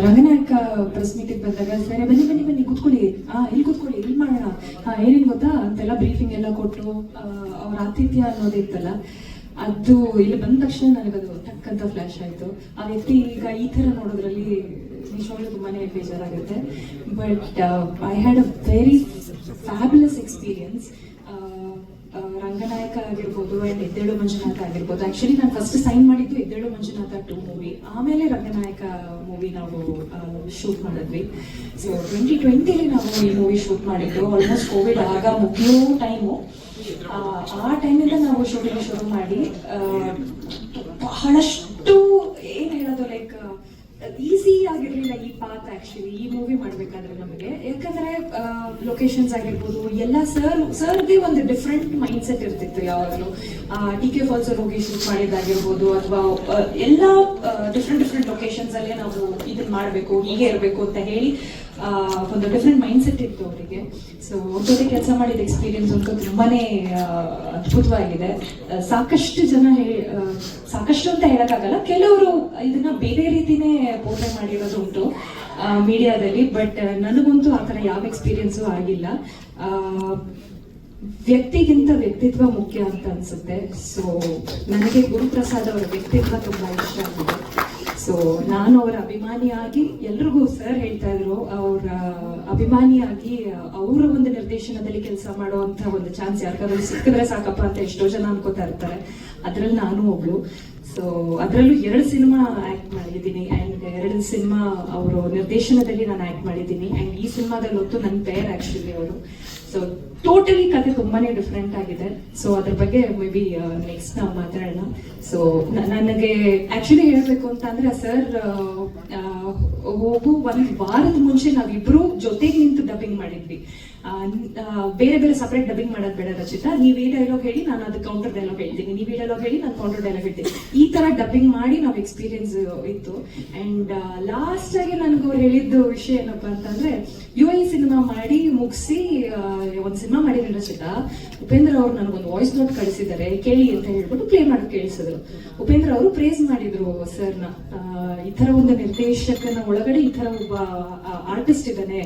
Ranganayaka press meeting ಬಂದಾಗ ಸರಿ ಬನ್ನಿ ಬನ್ನಿ ಬನ್ನಿ ಕೂತ್ಕೊಳ್ಳಿ, ಇಲ್ಲಿ ಕೂತ್ಕೊಳ್ಳಿ, ಇಲ್ಲಿ ಮಾಡೋಣ, ಏನೇನು ಗೊತ್ತಾ ಅಂತೆಲ್ಲ ಬ್ರೀಫಿಂಗ್ ಎಲ್ಲ ಕೊಟ್ಟು ಅವ್ರ ಆತಿಥ್ಯ ಅನ್ನೋದಿತ್ತಲ್ಲ, ಅದು ಇಲ್ಲಿ ಬಂದ ತಕ್ಷಣ ನನಗದು ಟಕ್ ಅಂತ ಫ್ಲಾಶ್ ಆಯಿತು. ಆ ವ್ಯಕ್ತಿ ಈಗ ಈ ಥರ ನೋಡೋದ್ರಲ್ಲಿ ನಿಜವಾಗ್ಲೂ ತುಂಬಾನೇ ಬೇಜಾರಾಗುತ್ತೆ. But I had a very fabulous experience. Ranganayaka ಆಗಿರ್ಬೋದು ಆ್ಯಂಡ್ ಎದ್ದೇಳು ಮಂಜುನಾಥ ಆಗಿರ್ಬೋದು. ಆ್ಯಕ್ಚುಲಿ ನಾನು ಫಸ್ಟ್ ಸೈನ್ ಮಾಡಿದ್ದು ಎದ್ದೇಳು ಮಂಜುನಾಥ 2 ಮೂವಿ, ಆಮೇಲೆ ರಂಗನಾಯಕ ಮೂವಿ ನಾವು ಶೂಟ್ ಮಾಡಿದ್ವಿ. ಸೊ 2020 ನಾವು ಈ ಮೂವಿ ಶೂಟ್ ಮಾಡಿದ್ದು. ಆಲ್ಮೋಸ್ಟ್ ಕೋವಿಡ್ ಆಗ ಮುಗಿಯೋ ಟೈಮು. ಆ ಟೈಮಿಂದ ನಾವು ಶೂಟಿಂಗ್ ಶುರು ಮಾಡಿ ಬಹಳಷ್ಟು ಏನು ಹೇಳೋದು, ಲೈಕ್ ಈಸಿ ಆಗಿರ್ಲಿಲ್ಲ ಈ ಪಾತ್ ಆಕ್ಚುಲಿ ಈ ಮೂವಿ ಮಾಡ್ಬೇಕಾದ್ರೆ ನಮಗೆ. ಯಾಕಂದ್ರೆ ಲೊಕೇಶನ್ಸ್ ಆಗಿರ್ಬೋದು ಎಲ್ಲ ಸರ್ಗೆ ಒಂದು ಡಿಫ್ರೆಂಟ್ ಮೈಂಡ್ ಸೆಟ್ ಇರ್ತಿತ್ತು ಯಾವಾಗಲೂ. TK Falls ಹೋಗಿ ಶೂಟ್ ಮಾಡಿದ್ದಾಗಿರ್ಬೋದು, ಅಥವಾ ಎಲ್ಲ ಡಿಫ್ರೆಂಟ್ ಲೊಕೇಶನ್ಸ್ ಅಲ್ಲೇ ನಾವು ಇದನ್ನ ಮಾಡಬೇಕು, ಹೀಗೆ ಇರಬೇಕು ಅಂತ ಹೇಳಿ ಒಂದು ಡಿಫ್ರೆಂಟ್ ಮೈಂಡ್ ಸೆಟ್ ಇತ್ತು ಅವರಿಗೆ. ಸೊ ಅವ್ರ ಜೊತೆ ಕೆಲಸ ಮಾಡಿದ ಎಕ್ಸ್ಪೀರಿಯನ್ಸ್ ಅಂತೂ ತುಂಬಾನೇ ಅದ್ಭುತವಾಗಿದೆ. ಸಾಕಷ್ಟು ಜನ ಸಾಕಷ್ಟು ಅಂತ ಹೇಳಕ್ಕಾಗಲ್ಲ, ಕೆಲವರು ಇದನ್ನ ಬೇರೆ ರೀತಿನೇ ಪೋರ್ಟ್ರೇ ಮಾಡಿರೋದು ಉಂಟು ಮೀಡಿಯಾದಲ್ಲಿ. ಬಟ್ ನನಗಂತೂ ಆ ಥರ ಯಾವ ಎಕ್ಸ್ಪೀರಿಯನ್ಸು ಆಗಿಲ್ಲ. ವ್ಯಕ್ತಿಗಿಂತ ವ್ಯಕ್ತಿತ್ವ ಮುಖ್ಯ ಅಂತ ಅನ್ಸುತ್ತೆ. ಸೊ ನನಗೆ ಗುರುಪ್ರಸಾದ್ ಅವರ ವ್ಯಕ್ತಿತ್ವ ತುಂಬಾ ಇಷ್ಟ ಆಗಿದೆ. ಸೊ ನಾನು ಅವರ ಅಭಿಮಾನಿಯಾಗಿ, ಎಲ್ರಿಗೂ ಸರ್ ಹೇಳ್ತಾ ಇದ್ರು, ಅವರ ಅಭಿಮಾನಿಯಾಗಿ ಅವರ ಒಂದು ನಿರ್ದೇಶನದಲ್ಲಿ ಕೆಲಸ ಮಾಡುವಂತ ಒಂದು ಚಾನ್ಸ್ ಯಾರಿಗಾದ್ರೂ ಸಿಕ್ಕಿದ್ರೆ ಸಾಕಪ್ಪ ಅಂತ ಎಷ್ಟೋ ಜನ ಅನ್ಕೋತಾ ಇರ್ತಾರೆ. ಅದ್ರಲ್ಲಿ ನಾನು ಒಬ್ಳು. ಸೊ ಅದರಲ್ಲೂ 2 ಸಿನಿಮಾ ಆಕ್ಟ್ ಮಾಡಿದ್ದೀನಿ ಆ್ಯಂಡ್ 2 ಸಿನಿಮಾ ಅವರು ನಿರ್ದೇಶನದಲ್ಲಿ ನಾನು ಆಕ್ಟ್ ಮಾಡಿದ್ದೀನಿ. ಆ್ಯಂಡ್ ಈ ಸಿನಿಮಾದಲ್ಲಿ ಹೊತ್ತು ನನ್ನ ಪೇರ್ ಆಕ್ಚುಲಿ ಅವರು. ಸೊ ಟೋಟಲಿ ಕತೆ ತುಂಬಾನೇ ಡಿಫ್ರೆಂಟ್ ಆಗಿದೆ. ಸೊ ಅದ್ರ ಬಗ್ಗೆ ಮೇ ಬಿ ನೆಕ್ಸ್ಟ್ ನಾವು ಮಾತಾಡೋಣ. ಸೊ ನನಗೆ ಆಕ್ಚುಲಿ ಹೇಳ್ಬೇಕು ಅಂತ ಅಂದ್ರೆ, ಸರ್ ಹೋಗು 1 ವಾರದ ಮುಂಚೆ ನಾವಿಬ್ರು ಜೊತೆಗೆ ನಿಂತು ಡಬ್ಬಿಂಗ್ ಮಾಡಿದ್ವಿ. ಬೇರೆ ಬೇರೆ ಸಪರೇಟ್ ಡಬ್ಬಿಂಗ್ ಮಾಡೋದು ಬೇಡ ರಚಿತಾ, ನೀವೇ ಡೈಲಾಗ್ ಹೇಳಿ, ನಾನು ಅದು ಕೌಂಟರ್ ಡೈಲಾಗ್ ಹೇಳ್ತೀನಿ, ನೀವೇ ಡೈಲಾಗ್ ಹೇಳಿ, ನಾನು ಕೌಂಟರ್ ಡೈಲಾಗ್ ಹೇಳ್ತೀನಿ. ಈ ತರ ಡಬ್ಬಿಂಗ್ ಮಾಡಿ ನಾವು ಎಕ್ಸ್ಪೀರಿಯನ್ಸ್ ಇತ್ತು. ಅಂಡ್ ಲಾಸ್ಟ್ ಆಗಿ ನನ್ಗೆ ಅವ್ರು ಹೇಳಿದ್ದು ವಿಷಯ ಏನಪ್ಪಾ ಅಂತಂದ್ರೆ, UAE ಸಿನಿಮಾ ಮಾಡಿ ಮುಗಿಸಿ ಒಂದು ಸಿನಿಮಾ ಮಾಡಿದ್ರೆ ರಚಿತಾ, ಉಪೇಂದ್ರ ಅವರು ನನಗೊಂದು ವಾಯ್ಸ್ ನೋಟ್ ಕಳಿಸಿದ್ದಾರೆ, ಕೇಳಿ ಅಂತ ಹೇಳ್ಬಿಟ್ಟು ಪ್ಲೇ ಮಾಡಿ ಕೇಳಿಸಿದ್ರು. ಉಪೇಂದ್ರ ಅವರು ಪ್ರೇಸ್ ಮಾಡಿದ್ರು ಸರ್ನ. ಈ ತರ ಒಂದು ನಿರ್ದೇಶಕನ ಒಳಗಡೆ ಈ ತರ ಒಬ್ಬ ಆರ್ಟಿಸ್ಟ್ ಇದ್ದಾನೆ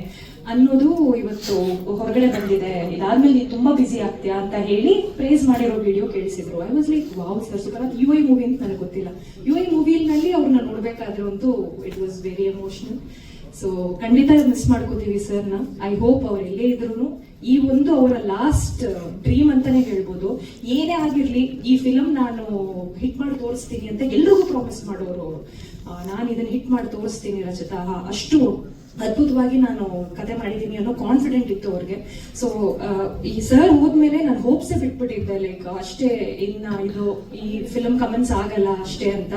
ಅನ್ನೋದು ಇವತ್ತು ಹೊರಗಡೆ ಬಂದಿದೆ, ಇದಾದ್ಮೇಲೆ ನೀನು ತುಂಬಾ ಬಿಸಿ ಆಗ್ತೀಯಾ ಅಂತ ಹೇಳಿ ಪ್ರೇಸ್ ಮಾಡಿರೋ ವಿಡಿಯೋ ಕೇಳಿಸಿದ್ರು. I was like wow sir super. UAE movie ಅಂತ ನನಗೆ ಗೊತ್ತಿಲ್ಲ. UAE ಮೂವಿನಲ್ಲಿ ಅವ್ರನ್ನ ನೋಡ್ಬೇಕಾದ್ರೂ ಅಂತೂ it was very emotional. So ಖಂಡಿತ ಮಿಸ್ ಮಾಡ್ಕೋತೀವಿ ಸರ್ನ. ಐ ಹೋಪ್ ಅವ್ರು ಎಲ್ಲೇ ಇದ್ರು ಈ ಒಂದು ಅವರ ಲಾಸ್ಟ್ ಡ್ರೀಮ್ ಅಂತಾನೆ ಹೇಳ್ಬೋದು. ಏನೇ ಆಗಿರ್ಲಿ ಈ ಫಿಲಮ್ ನಾನು ಹಿಟ್ ಮಾಡಿ ತೋರಿಸ್ತೀನಿ ಅಂತ ಎಲ್ರಿಗೂ ಪ್ರಾಮಿಸ್ ಮಾಡೋರು ಅವರು. ನಾನು ಇದನ್ನ ಹಿಟ್ ಮಾಡಿ ತೋರಿಸ್ತೀನಿ ರಚಿತಾ, ಅಷ್ಟು ಅದ್ಭುತವಾಗಿ ನಾನು ಕತೆ ಮಾಡಿದ್ದೀನಿ ಅನ್ನೋ ಕಾನ್ಫಿಡೆಂಟ್ ಇತ್ತು ಅವ್ರಿಗೆ. ಸೊ ಈ ಸರ್ ಹೋದ್ಮೇಲೆ ನಾನು ಹೋಪ್ಸೇ ಬಿಟ್ಬಿಟ್ಟಿದ್ದೆ, ಲೈಕ್ ಅಷ್ಟೇ ಇನ್ನ ಇದು ಈ ಫಿಲಮ್ ಕಮೆಂಟ್ಸ್ ಆಗಲ್ಲ ಅಷ್ಟೇ ಅಂತ.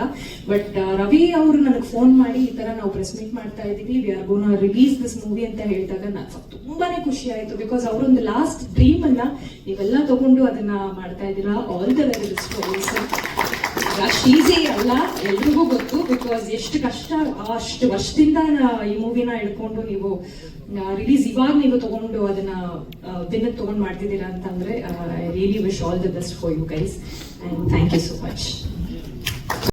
ಬಟ್ ರವಿ ಅವರು ನನಗೆ ಫೋನ್ ಮಾಡಿ ಈ ತರ ನಾವು ಪ್ರೆಸ್ ಮೀಟ್ ಮಾಡ್ತಾ ಇದೀವಿ, we are gonna release this movie ಅಂತ ಹೇಳಿದಾಗ ನನಗೆ ತುಂಬಾನೇ ಖುಷಿ ಆಯ್ತು. ಬಿಕಾಸ್ ಅವರೊಂದು ಲಾಸ್ಟ್ ಡ್ರೀಮ್ ಅನ್ನ ನೀವೆಲ್ಲ ತಗೊಂಡು ಅದನ್ನ ಮಾಡ್ತಾ ಇದ್ದೀರಾ. All the very best. ಅಷ್ಟು ಈಸಿ ಅಲ್ಲ, ಎಲ್ರಿಗೂ ಗೊತ್ತು. ಬಿಕಾಸ್ ಎಷ್ಟು ಕಷ್ಟ, ಅಷ್ಟು ವರ್ಷದಿಂದ ಈ ಮೂವಿನ ಹಿಡ್ಕೊಂಡು ನೀವು ರಿಲೀಸ್ ಇವಾಗ ನೀವು ತಗೊಂಡು ಅದನ್ನ ದಿನಕ್ಕೆ ತಗೊಂಡು ಮಾಡ್ತಿದ್ದೀರಾ ಅಂತಂದ್ರೆ, I really wish all the best for you guys and thank you so much.